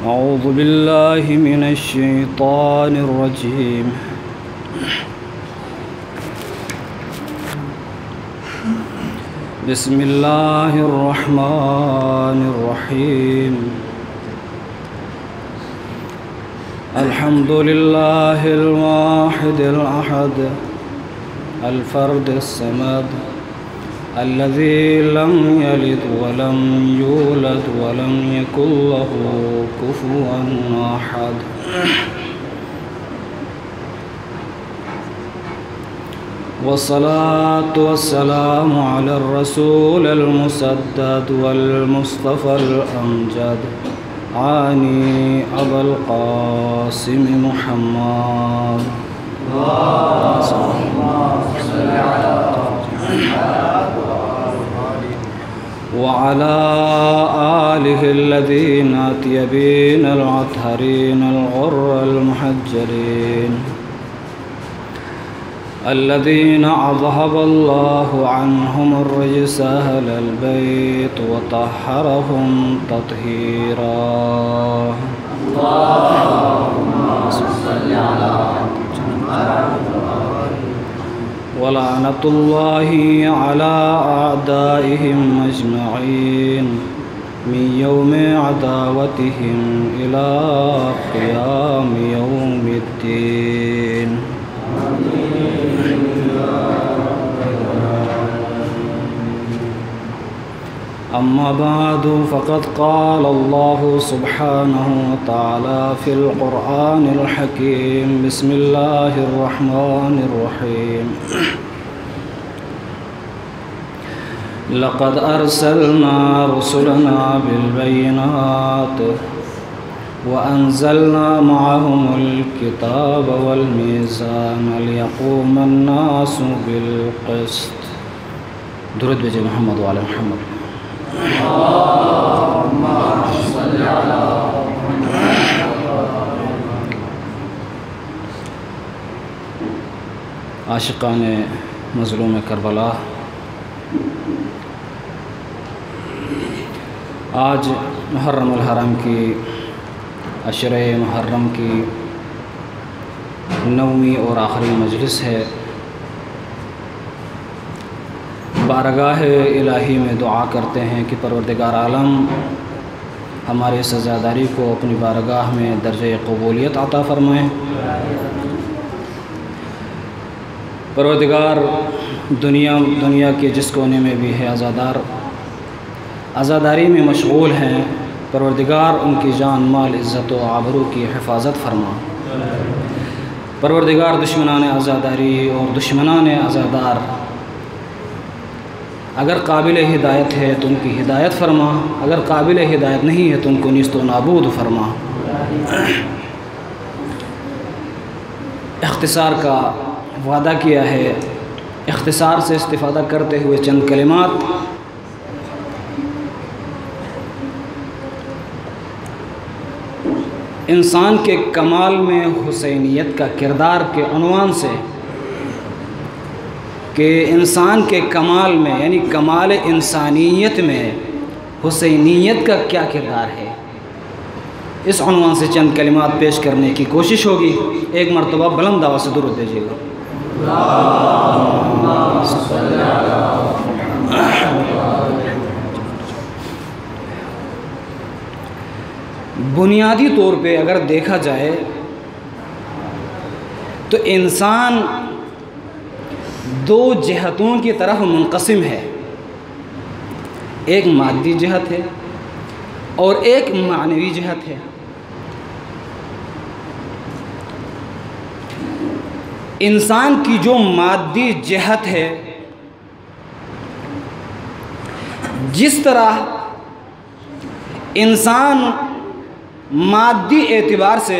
अऊज़ु बिल्लाहि मिनश शैतानिर रजीम। बिस्मिल्लाहिर रहमानिर रहीम। अल्हम्दुलिल्लाहिल वाहिदिल अहद अल फर्दिस समद अल्लज़ी लम यलिद वलम यूलद वलम यकुल लहू कुफुवन अहद। वस्सलातु वस्सलामु अला रसूलिल मुसद्दद वल मुस्तफ़ल अमजद आनी अबुल क़ासिम मुहम्मद वअला आलिहिल्लज़ीना अत्यबीनल अत्हरीनल ग़ुर्रल मुहज्जलीन अल्लज़ीना अज़हबल्लाहु अन्हुमुर रिज्स अहलल बैत व तह्हरहुम तत्हीरा। वलानतुल्लाहि अला अअदाइहिम अजमईन मिन यौमि अदावतिहिम इला क़ियामि यौमिद्दीन। अम्मा बादु फ़क़द क़ाल अल्लाहु सुब्हानहु व तआला फ़िल क़ुरआनिल हकीम। बिस्मिल्लाहिर रहमानिर रहीम। लक़द अरसलना रुसुलना बिल बय्यिनात व अंज़लना मअहुमुल किताब वल मीज़ान लियक़ूमन नासु बिल क़िस्त। दुरूद भेजे मोहम्मद व आले मोहम्मद। आशिक़ाने मज़लूम करबला, आज मुहर्रमुल हरम की अशरे मुहर्रम की 9वीं और आखिरी मजलिस है। बारगाह इलाही में दुआ करते हैं कि परवरदिगार आलम हमारे सज़ादारी को अपनी बारगाह में दर्जे क़बूलियत अता फ़रमाएँ। परवरदिगार दुनिया के जिस कोने में भी है आज़ादारी में मशगूल हैं, परवरदिगार उनकी जान माल इज़्ज़त व आबरू की हिफाजत फ़रमा। परवरदिगार दुश्मनान आज़ादारी और दुश्मनान आज़ादार अगर काबिल हिदायत है तो उनकी हिदायत फ़रमा, अगर काबिल हिदायत नहीं है तो उनको निस्त व नाबूद फ़रमा। इख्तिसार का वादा किया है, इख्तिसार से इस्तिफ़ादा करते हुए चंद कलिमात इंसान के कमाल में हुसैनियत का किरदार के उन्वान से कि इंसान के कमाल में यानी कमाल इंसानियत में हुसैनियत का क्या किरदार है, इस उन्वान से चंद कलिमात पेश करने की कोशिश होगी। एक मरतबा बुलंद आवाज़ से दुरूद दीजिएगा। बुनियादी तौर पे अगर देखा जाए तो इंसान दो जहतों की तरफ मुनक़सिम है, एक मादी जहत है और एक मानवी जहत है। इंसान की जो मादी जहत है, जिस तरह इंसान मादी एतबार से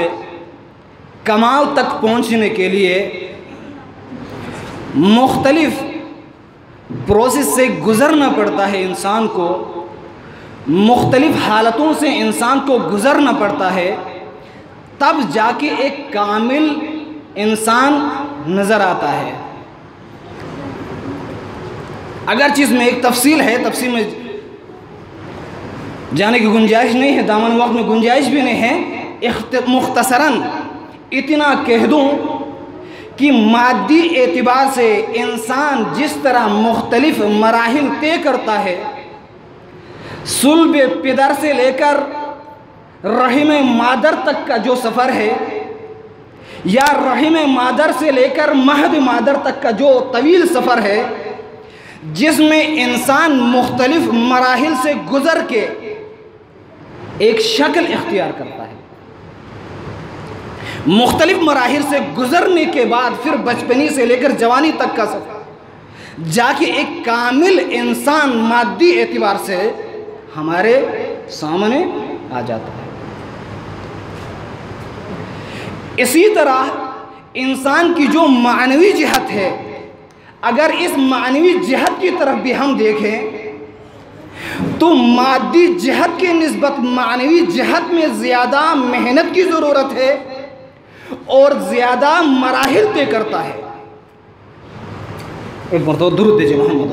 कमाल तक पहुंचने के लिए मुख्तलिफ प्रोसेस से गुज़रना पड़ता है, इंसान को मुख्तलिफ हालतों से इंसान को गुज़रना पड़ता है, तब जाके एक कामिल इंसान नज़र आता है। अगरचे इसमें एक तफसील है, तफसील में जाने की गुंजाइश नहीं है, दामन वक्त में गुंजाइश भी नहीं है। मुख्तसरन इतना कह दूँ कि मादी एतबार से इंसान जिस तरह मुख्तलिफ मराहिल तय करता है, सुल्ब पिदर से लेकर रहीम मादर तक का जो सफ़र है, या रहीम मादर से लेकर महद मादर तक का जो तवील सफ़र है, जिसमें इंसान मुख्तलिफ मराहिल से गुज़र के एक शक्ल इख्तियार करता है। मुख्तलिफ मराहिल से गुज़रने के बाद फिर बचपनी से लेकर जवानी तक का सफ़र जाके एक कामिल इंसान मादी एतबार से हमारे सामने आ जाता है। इसी तरह इंसान की जो मानवी जिहत है, अगर इस मानवी जिहत की तरफ भी हम देखें तो मादी जिहत के निस्बत मानवी जिहत में ज़्यादा मेहनत की ज़रूरत है और ज़्यादा मराहिल तय करता है। एक मरतबा दुरूद दीजिए मोहम्मद।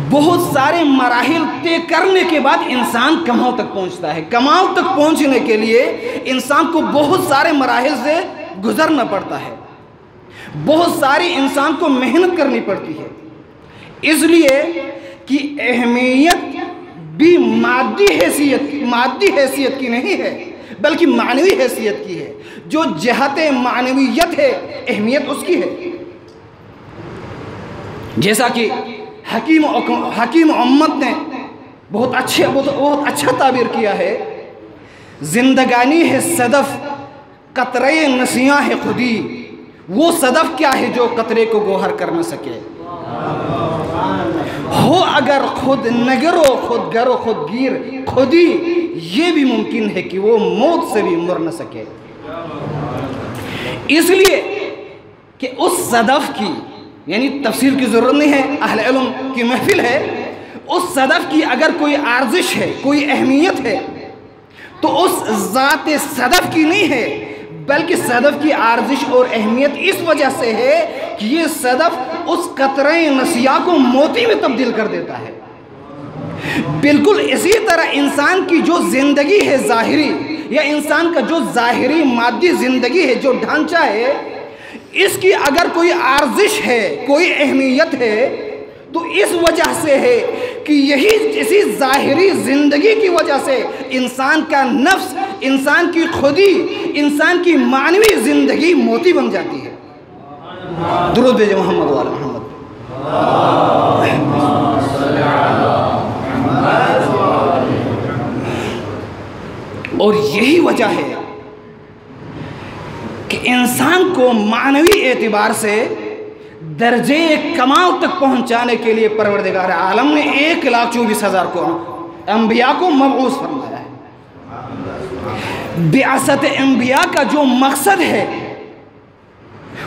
बहुत सारे मराहिल तय करने के बाद इंसान कमाल तक पहुंचता है। कमाल तक पहुंचने के लिए इंसान को बहुत सारे मराहिल से गुजरना पड़ता है, बहुत सारी इंसान को मेहनत करनी पड़ती है। इसलिए कि अहमियत भी मादी हैसियत की नहीं है, बल्कि मानवी हैसियत की है। जो जहत मानवीयत है, अहमियत उसकी है। जैसा कि हकीम उम्मत ने बहुत अच्छा ताबीर किया है, जिंदगानी है सदफ कतरे नसियाँ है खुदी। वो सदफ क्या है जो कतरे को गोहर कर न सके। हो अगर खुद नगरो खुद गरो खुद गिर खुदी, ये भी मुमकिन है कि वो मौत से भी मर न सके। इसलिए कि उस सदफ की, यानी तफसीर की ज़रूरत नहीं है, अहले इल्म की महफिल है, उस सदफ की अगर कोई आर्जिश है, कोई अहमियत है, तो उस ज़ात सदफ की नहीं है, बल्कि सदफ की आर्जिश और अहमियत इस वजह से है कि ये सदफ उस कतरे नसिया को मोती में तब्दील कर देता है। बिल्कुल इसी तरह इंसान की जो ज़िंदगी है ज़ाहिरी, या इंसान का जो ज़ाहिरी मादी ज़िंदगी है, जो ढांचा है, इसकी अगर कोई आर्जिश है, कोई अहमियत है, तो इस वजह से है कि यही इसी ज़ाहिरी ज़िंदगी की वजह से इंसान का नफ्स, इंसान की खुदी, इंसान की मानवी ज़िंदगी मोती बन जाती है। दुरूद भेजे मोहम्मद वाला मोहम्मद। और यही वजह है कि इंसान को मानवी एतबार से दर्जे कमाल तक पहुंचाने के लिए परवरदिगार आलम ने 1,24,000 को अंबिया को मबऊस फरमाया है। बिआसत अंबिया का जो मकसद है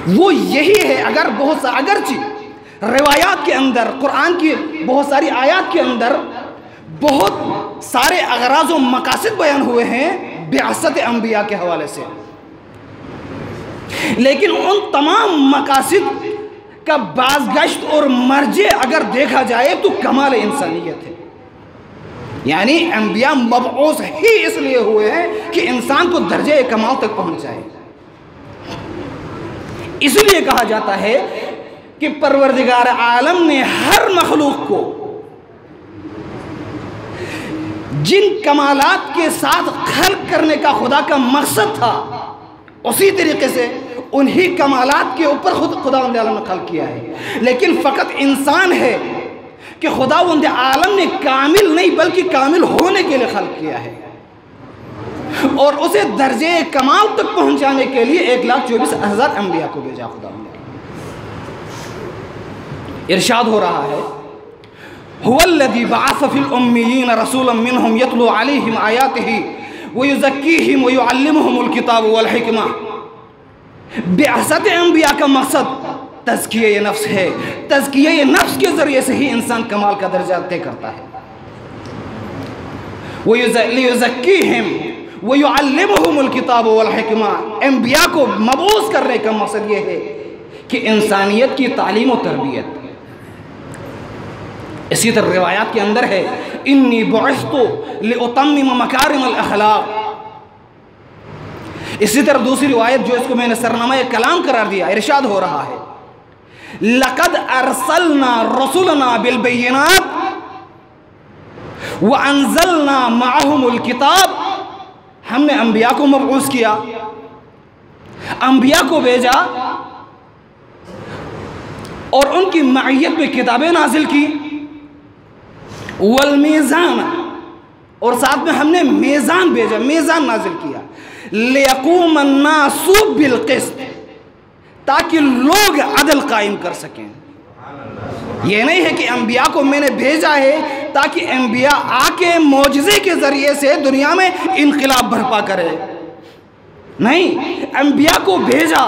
वो यही है। अगरची रिवायात के अंदर, कुरान की बहुत सारी आयात के अंदर बहुत सारे अगराज़ व मकासद बयान हुए हैं बिआसत अंबिया के हवाले से, लेकिन उन तमाम मकासद का बाज़गश्त और मर्जे अगर देखा जाए तो कमाल इंसानियत है। यानी अंबिया मबऊस ही इसलिए हुए हैं कि इंसान को दर्जे कमाल तक पहुंचाए। इसलिए कहा जाता है कि परवरदिगार आलम ने हर मखलूक को जिन कमालात के साथ खल्क करने का खुदा का मकसद था, उसी तरीके से उन्हीं कमालात के ऊपर खुदावंद आलम ने खल्क किया है। लेकिन फ़कत इंसान है कि खुदावंद आलम ने कामिल नहीं बल्कि कामिल होने के लिए खल्क किया है, और उसे दर्जे कमाल तक पहुंचाने के लिए 1,24,000 अंबिया को भेजा खुदा ने। इरशाद हो रहा है, हुवल्लज़ी बअस फिल उम्मियीन रसूलन मिनहुम यतलू अलैहिम आयातिही व युज़क्कीहिम व युअल्लिमुहुमुल किताब वल हिकमा। बिअसत अंबिया का मकसद तज़किये नफ्स है। तज़किये नफ्स के ज़रिए से ही इंसान कमाल का दर्जा तय करता है। व युज़क्कीहिम वो युअल्लिमुहुमुल किताब वल हिकमा। अंबिया को मबूस करने का मकसद ये है कि इंसानियत की तालीम और तरबियत। इसी तरह रिवायात के अंदर है इन्नी बुइस्तु लिउतम्मिम मकारिमल अखलाक। इसी तरह दूसरी रिवायत जो इसको मैंने सरनामा कलाम करार दिया, इरशाद हो रहा है लक़द अरसलना रसूलना बिल बय्यिनात व अंज़लना मअहुमुल किताब। हमने अंबिया को मबऊस किया, अंबिया को भेजा और उनकी मईयत में किताबें नाजिल की। वल मीज़ान, और साथ में हमने मीज़ान भेजा, मीज़ान नाजिल किया। लियक़ूम अन्नासु बिल क़िस्त, ताकि लोग अदल कायम कर सकें। ये नहीं है कि अंबिया को मैंने भेजा है ताकि अंबिया आके मौजज़े के ज़रिए से दुनिया में इनक़िलाब बर्पा करे, नहीं। अंबिया को भेजा,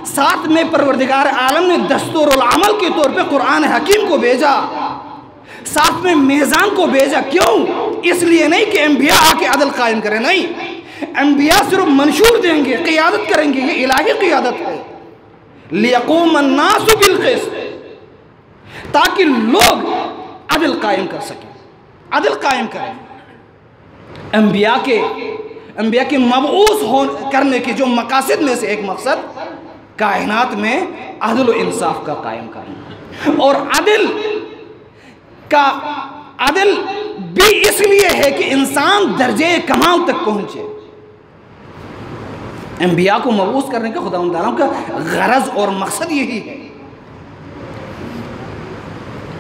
साथ में परवरदिगार आलम ने दस्तूरुल अमल के तौर पे कुरान हकीम को भेजा, साथ में मीज़ान को भेजा। क्यों? इसलिए नहीं कि अंबिया आके अदल कायम करें, नहीं। अंबिया सिर्फ मंशूर देंगे, क़ियादत करेंगे, ये इलाही क़ियादत है। लियक़ूम अन्नासु बिल क़िस्त, ताकि लोग अदल कायम कर सकें, अदल कायम करें। अंबिया के मबऊस करने के जो मकासद में से एक मकसद कायनात में अदल व इंसाफ का कायम करना। और अदल भी इसलिए है कि इंसान दर्जे कमाल तक पहुंचे। अंबिया को मबऊस करने का खुदावंद आलम का गरज और मकसद यही है।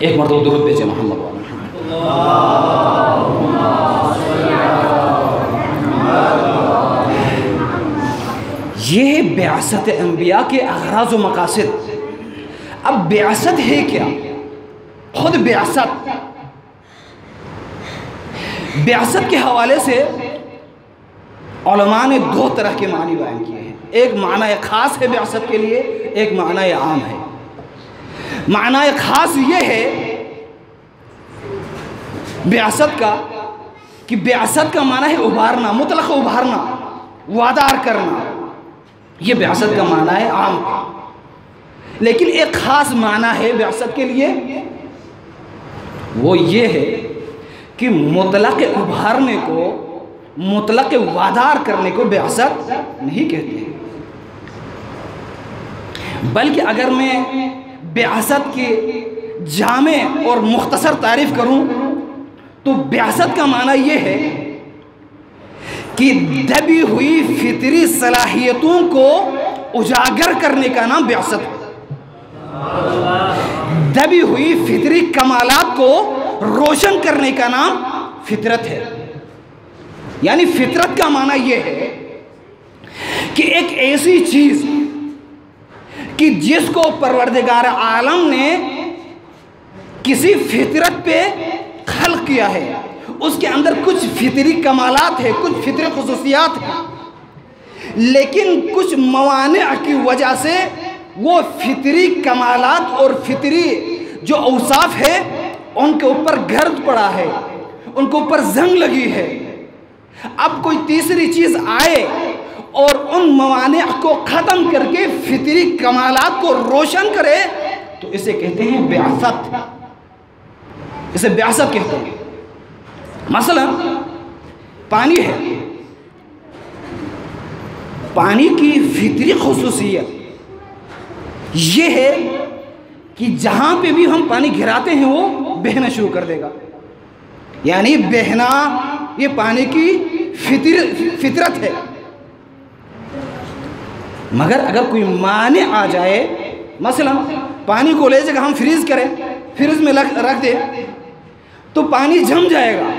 एक मरतबा दुरूद भेजे मोहम्मद वाला। ये है बिआसत अंबिया के अग़राज़ व मकासद। अब बिआसत है क्या? खुद बिआसत के हवाले से उलमा ने दो तरह के मानी बयान किए हैं। एक माना ख़ास है बिआसत के लिए, एक माना आम है। माना ख़ास ये है बिआसत का कि बिआसत का माना है उभारना, मुतलक उभारना, वादार करना, ये बिआसत का माना है आम है। लेकिन एक ख़ास माना है बिआसत के लिए, वो ये है कि मुतलक उभारने को, मुतलक वादार करने को बिआसत नहीं कहते, बल्कि अगर मैं बिआसत की जामे और मुख्तसर तारीफ़ करूं तो बिआसत का माना ये है कि दबी हुई फितरी सलाहियतों को उजागर करने का नाम बिआसत है। दबी हुई फितरी कमालात को रोशन करने का नाम फितरत है। यानी फितरत का माना यह है कि एक ऐसी चीज़ कि जिसको परवरदिगार आलम ने किसी फितरत पे खल्क़ किया है, उसके अंदर कुछ फितरी कमालात है, कुछ फितरी खुसूसियात है, लेकिन कुछ मवाने की वजह से वो फितरी कमालात और फितरी जो औसाफ है उनके ऊपर गर्द पड़ा है, उनके ऊपर जंग लगी है। अब कोई तीसरी चीज़ आए और उन मवाने को ख़त्म करके फितरी कमालात को रोशन करे तो इसे कहते हैं बिआसत, इसे बिआसत कहते हैं। मसलन पानी है, पानी की फितरी खुसूसियत ये है कि जहाँ पे भी हम पानी गिराते हैं वो बहना शुरू कर देगा। यानी बहना ये पानी की फितरत है। मगर अगर कोई माने आ जाए, मसलन पानी को ले जाकर हम फ्रीज करें, फ्रिज में रख दें तो पानी जम जाएगा।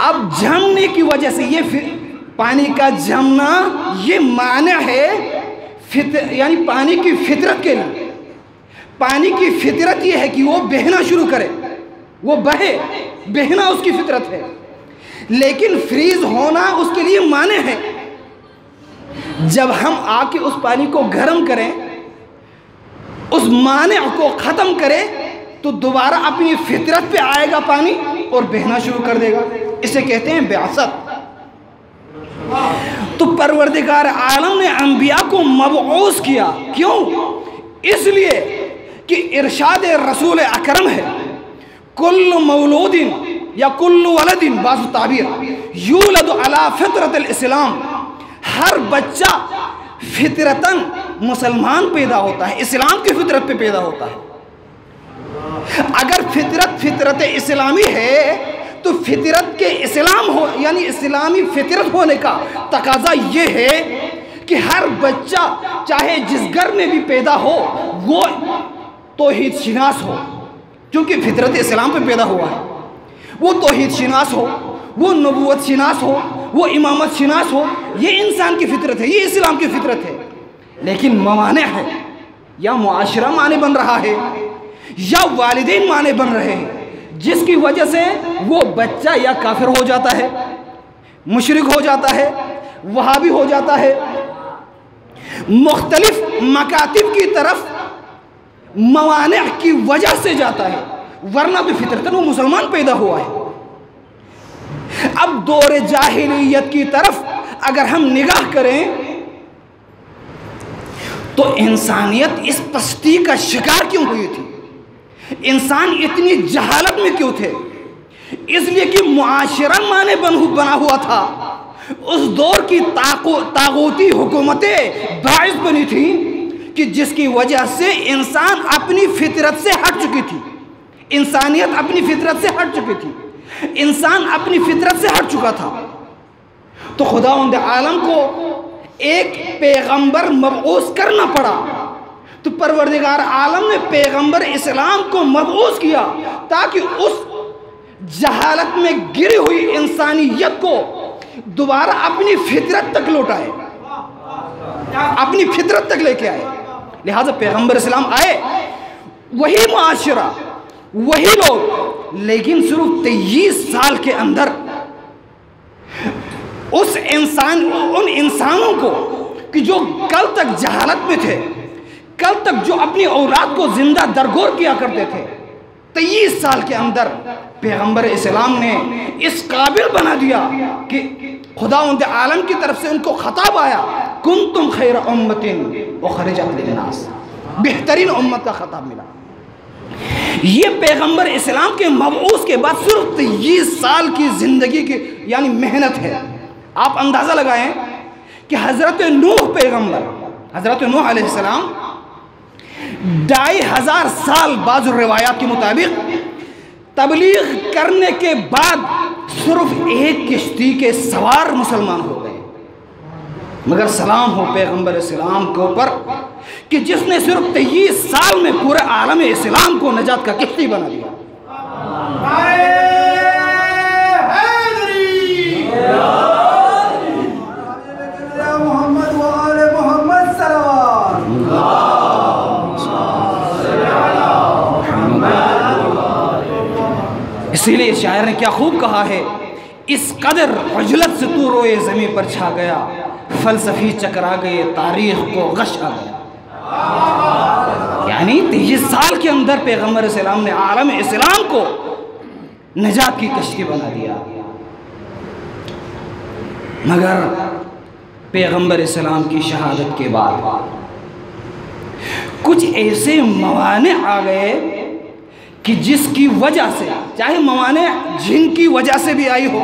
अब जमने की वजह से ये पानी का जमना ये माने है यानी पानी की फितरत के लिए। पानी की फितरत ये है कि वो बहना शुरू करे, वो बहे, बहना उसकी फितरत है। लेकिन फ्रीज होना उसके लिए माने है। जब हम आके उस पानी को गर्म करें, उस माने को ख़त्म करें तो दोबारा अपनी फितरत पे आएगा पानी और बहना शुरू कर देगा। इसे कहते हैं बिआसत। परवरदिगार आलम ने अंबिया को मबऊस किया। क्यों? इसलिए कि इरशाद रसूल अकरम है, कुल्लु मौलूदिन या कुल्लु वलदिन बाज़ु ताबीर यूलदु अला फितरतिल इस्लाम, हर बच्चा फितरतन मुसलमान पैदा होता है, इस्लाम की फितरत पे पैदा होता है। अगर फितरत इस्लामी है तो फितरत के इस्लाम हो यानी इस्लामी फितरत होने का तकाजा ये है कि हर बच्चा चाहे जिस घर में भी पैदा हो वो तौहीद शिनास हो, क्योंकि फितरत इस्लाम पे पैदा हुआ है। वो तौहीद शिनास हो, वो नबूवत शिनास हो, वो इमामत शिनास हो, ये इंसान की फितरत है, ये इस्लाम की फितरत है। लेकिन मवाने है, या मुआशरा माने बन रहा है या वालिदैन माने बन रहे हैं, जिसकी वजह से वो बच्चा या काफिर हो जाता है, मुशरिक हो जाता है, वहाबी हो जाता है, मुख्तलिफ मकातिब की तरफ मवाने की वजह से जाता है, वरना तो फितरतन वो मुसलमान पैदा हुआ है। अब दौरे जाहिलियत की तरफ अगर हम निगाह करें तो इंसानियत इस पस्ती का शिकार क्यों हुई थी? इंसान इतनी जहालत में क्यों थे? इसलिए कि मुआशरा माने बना हुआ था। उस दौर की तागूती हुकूमतें बाइस बनी थी कि जिसकी वजह से इंसान अपनी फितरत से हट चुकी थी, इंसानियत अपनी फितरत से हट चुकी थी, इंसान अपनी फितरत से हट चुका था। तो खुदावंद आलम को एक पैगंबर मबऊस करना पड़ा। तो परवरदिगार आलम ने पैगंबर इस्लाम को मबऊस किया ताकि उस जहालत में गिरी हुई इंसानियत को दोबारा अपनी फितरत तक लौटाए, अपनी फितरत तक लेके आए। लिहाजा पैगंबर इस्लाम आए, वही मुआशरा, वही लोग, लेकिन सिर्फ 23 साल के अंदर उन इंसानों को कि जो कल तक जहालत में थे, कल तक जो अपनी औलाद को जिंदा दरगोर किया करते थे, 23 साल के अंदर पैगंबर इस्लाम ने इस काबिल बना दिया कि खुदावंद आलम की तरफ से उनको खताब आया, कुंतुम खैर उम्मतिन उखरिजत लिन्नास, बेहतरीन उम्मत का खताब मिला। ये पैगंबर इस्लाम के मबऊस के बाद सिर्फ 23 साल की ज़िंदगी की यानी मेहनत है। आप अंदाज़ा लगाएं कि हज़रत नूह पैगंबर, हज़रत नूह अलैहिस्सलाम 2500 साल बाज़ रिवायात के मुताबिक तबलीग करने के बाद सिर्फ एक किश्ती के सवार मुसलमान हो गए। मगर सलाम हो पैगंबर इस्लाम के ऊपर कि जिसने सिर्फ 23 साल में पूरे आलम इस्लाम को नजात का किश्ती बना दिया। इसीलिए शायर ने क्या खूब कहा है, इस कदर उजलत से तू रोए ज़मीं पर छा गया, फलसफी चकरा गए तारीख को गश आ गया। यानी 23 साल के अंदर पैगंबर इस्लाम ने आलम इस्लाम को नजात की कश्ती बना दिया। मगर पैगंबर इस्लाम की शहादत के बाद कुछ ऐसे मवाने आ गए कि जिसकी वजह से, चाहे मवाने जिनकी वजह से भी आए हो,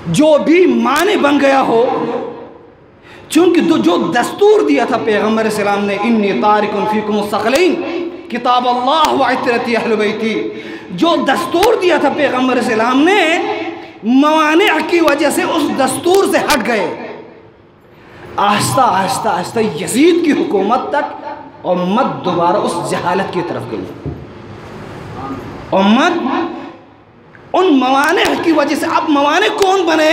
जो भी माने बन गया हो, चूंकि जो दस्तूर दिया था पैगंबर इस्लाम ने, इन्नी तारिकुन फीकुम सक़लैन किताब अल्लाह व इतरती अहल बैती, जो दस्तूर दिया था पैगंबर इस्लाम ने, मवाने की वजह से उस दस्तूर से हट गए। आहिस्ता आहिस्ता आहिस्ता यजीद की हुकूमत तक उम्मत दोबारा उस जहालत की तरफ गई। उम्मत उन मवाने की वजह से, अब मवाने कौन बने,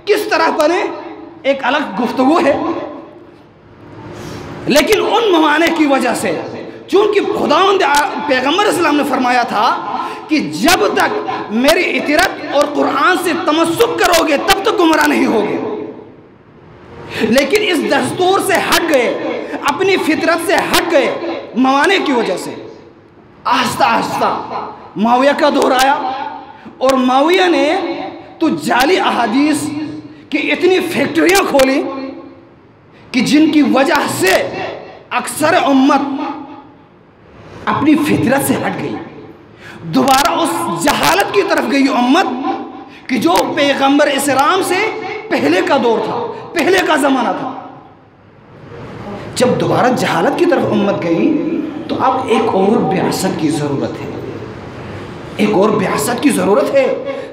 किस तरह बने, एक अलग गुफ्तगू है। लेकिन उन मवाने की वजह से, चूंकि खुदावंद पैगंबर इस्लाम ने फरमाया था कि जब तक मेरी इतरत और कुरान से तमस्सुक करोगे तब तक गुमराह नहीं होगे। लेकिन इस दस्तूर से हट गए, अपनी फितरत से हट गए मवाने की वजह से। आहिस्ता आहिस्ता मुआविया का दौर आया और मुआविया ने तो जाली अहादीस कि इतनी फैक्ट्रियां खोली कि जिनकी वजह से अक्सर उम्मत अपनी फितरत से हट गई, दोबारा उस जहालत की तरफ गई उम्मत कि जो पैगंबर इस्लाम से पहले का दौर था, पहले का ज़माना था। जब दोबारा जहालत की तरफ उम्मत गई तो अब एक और बिआसत की ज़रूरत है, एक और बिआसत की ज़रूरत है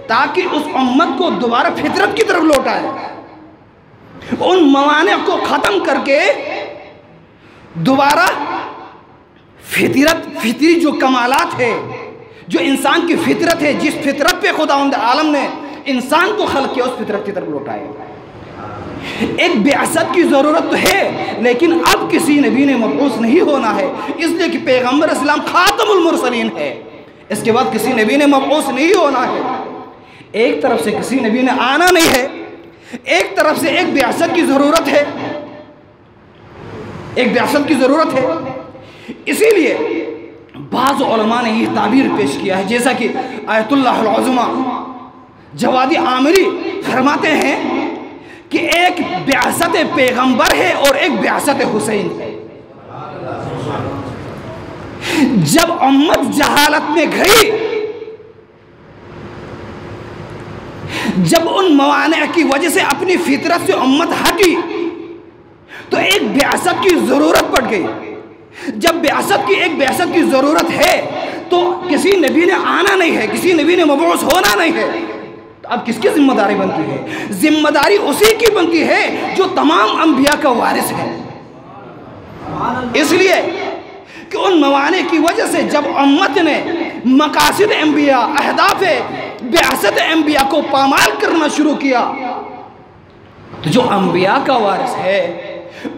ताकि उस उम्मत को दोबारा फितरत की तरफ लौटाए, उन मवाने को ख़त्म करके दोबारा फितरी जो कमालात है, जो इंसान की फितरत है, जिस फितरत पे खुदावंद आलम ने इंसान को खल्क़ किया, उस फितरत की तरफ लौटाए। एक बिआसत की ज़रूरत तो है, लेकिन अब किसी नबी ने मबऊस नहीं होना है, इसलिए कि पैगंबर इस्लाम खातमुल मुरसलीन है। इसके बाद किसी नबी ने मबऊस नहीं होना है। एक तरफ से किसी नबी ने आना नहीं है, एक तरफ से एक बिआसत की ज़रूरत है, एक बिआसत की ज़रूरत है। इसीलिए बाज़ उलमा ने यह ताबीर पेश किया है, जैसा कि आयतुल्लाह अल उज़्मा जवादी आमिरी फरमाते हैं कि एक बिआसत पैगंबर है और एक बिआसत हुसैन है। जब उम्मत जहालत में गई, जब उन मवाने की वजह से अपनी फितरत से उम्मत हटी, तो एक बिआसत की ज़रूरत पड़ गई। जब एक बिआसत की ज़रूरत है तो किसी नबी ने आना नहीं है, किसी नबी ने मबऊस होना नहीं है। तो अब किसकी जिम्मेदारी बनती है? जिम्मेदारी उसी की बनती है जो तमाम अंबिया का वारिस है। इसलिए कि उन मवाने की वजह से जब उम्मत ने मकासिद अंबिया, अहदाफ बिआसत अंबिया को पामाल करना शुरू किया, तो जो अंबिया का वारिस है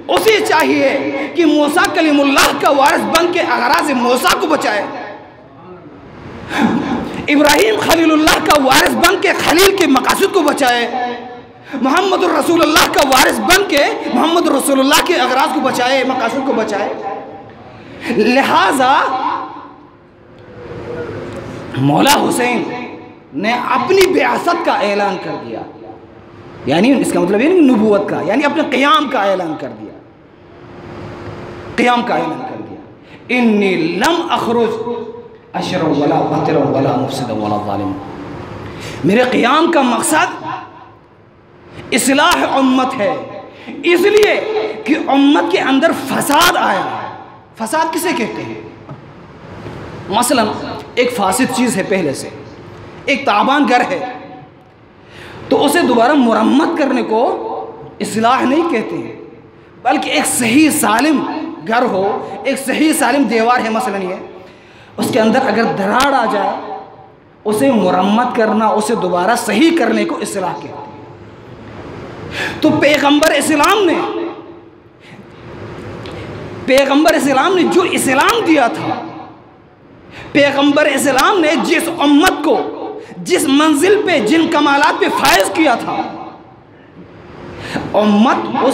उसे चाहिए कि मूसा कलीमुल्लाह का वारिस बन के अगराज़ मूसा को बचाए, इब्राहीम खलीलुल्लाह का वारिस बन के खलील के मकासद को बचाए, मोहम्मद रसूलुल्लाह का वारिस बन के मोहम्मद रसूलुल्लाह के अगराज़ को बचाए, मकासद को बचाए। लिहाजा मौला हुसैन ने अपनी बिआसत का ऐलान कर दिया, यानी इसका मतलब ये नबूवत का, यानी अपने क़याम का ऐलान कर दिया, क़याम का ऐलान कर दिया। इन्नी लम अखरुज अशर वला बतर वला मुफसिद वला ज़ालिम। मेरे क़याम का मकसद इस्लाह उम्मत है, इसलिए कि उम्मत के अंदर फसाद आया। फसाद किसे कहते हैं? मसलन एक फासिद चीज़ है, पहले से एक ताबान घर है, तो उसे दोबारा मुरम्मत करने को इस्लाह नहीं कहते हैं, बल्कि एक सही सालिम घर हो, एक सही सालिम दीवार है मसलन ये, उसके अंदर अगर दरार आ जाए, उसे मुरम्मत करना, उसे दोबारा सही करने को इस्लाह कहते हैं। तो पैगंबर इस्लाम ने जो इस्लाम दिया था, पैगंबर इस्लाम ने जिस उम्मत को जिस मंजिल पे, जिन कमालात पे फायज किया था, उम्मत उस